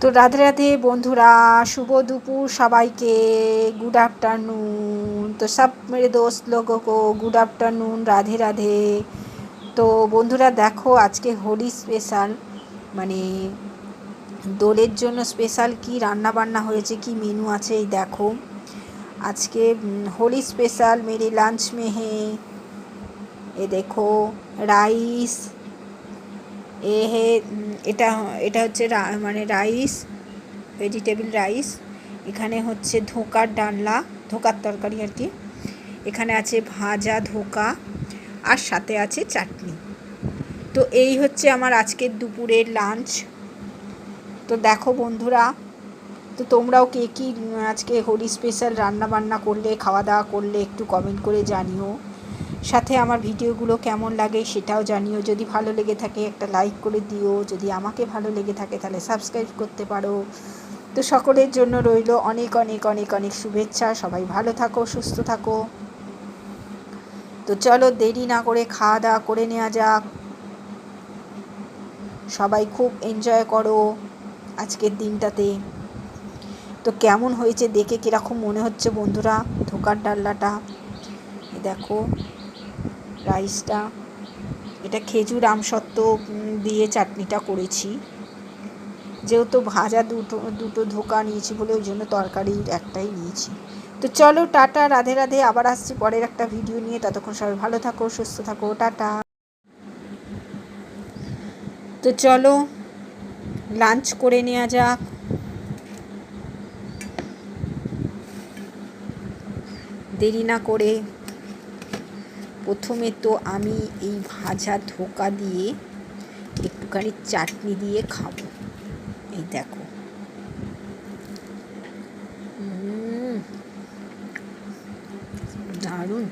তো রাধে রাধে বন্ধুরা, शुभ दोपहर সবাইকে, गुड आफ्टरनून। तो सब मेरे दोस्त लोगों को गुड आफ्टरनून, রাধে রাধে। তো বন্ধুরা দেখো, আজকে হোলি স্পেশাল, মানে দোলের জন্য স্পেশাল কি রান্না বান্না হয়েছে, কি মেনু আছে এই দেখো। আজকে হোলি স্পেশাল मेरे लंच में है, ये देखो রাইস, এটা এটা হচ্ছে মানে রাইস, ভেজিটেবল রাইস। এখানে হচ্ছে ধোকার ডালনা, ধোকার তরকারি আর কি। এখানে আছে ভাজা ধোকা, আর সাথে আছে চাটনি। তো এই হচ্ছে আমার আজকের দুপুরের লাঞ্চ। তো দেখো বন্ধুরা, তো তোমরাও কে কী আজকে হোলি স্পেশাল রান্না বান্না করলে, খাওয়া দাওয়া করলে একটু কমেন্ট করে জানিও। সাথে আমার ভিডিওগুলো কেমন লাগে সেটাও জানিও। যদি ভালো লেগে থাকে একটা লাইক করে দিও, যদি আমাকে ভালো লেগে থাকে তাহলে সাবস্ক্রাইব করতে পারো। তো সকলের জন্য রইল অনেক অনেক অনেক অনেক শুভেচ্ছা। সবাই ভালো থাকো, সুস্থ থাকো। তো চলো দেরি না করে খাওয়া দাওয়া করে নেওয়া যাক। সবাই খুব এনজয় করো আজকের দিনটাতে। তো কেমন হয়েছে দেখে কীরকম মনে হচ্ছে বন্ধুরা ধোকার ডালনাটা। দেখো রাইসটা, এটা খেজুর আমসত্ত্ব দিয়ে চাটনিটা করেছি। যেহেতু ভাজা দুটো ধোকা নিয়েছি বলে ওই জন্য তরকারির একটাই নিয়েছি। তো চলো টাটা, রাধে রাধে। আবার আসছি পরের একটা ভিডিও নিয়ে। ততক্ষণ সবাই ভালো থাকো, সুস্থ থাকো, টাটা। তো চলো লাঞ্চ করে নেওয়া যাক। দেরি না করে প্রথমে তো আমি এই ভাজা ধোকা দিয়ে একটুখানি চাটনি দিয়ে খাবো। এই দেখো, দারুণ।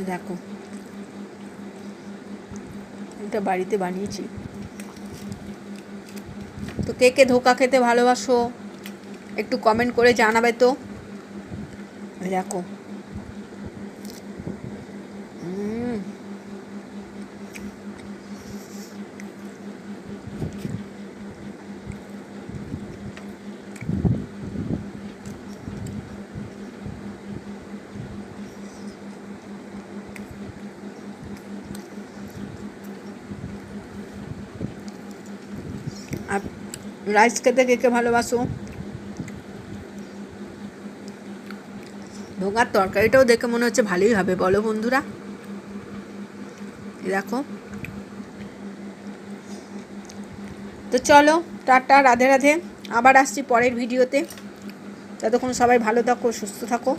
দেখো এটা বাড়িতে বানিয়েছি। তো কে কে ধোকা খেতে ভালোবাসো একটু কমেন্ট করে জানাবে তো। দেখো আর রাইস খেতে কে কে ভালোবাসো। ধোকার তরকারিটাও দেখে মনে হচ্ছে ভালোই হবে, বলো বন্ধুরা। দেখো, তো চলো টাটা, রাধে রাধে। আবার আসছি পরের ভিডিওতে। ততক্ষণ সবাই ভালো থাকো, সুস্থ থাকো।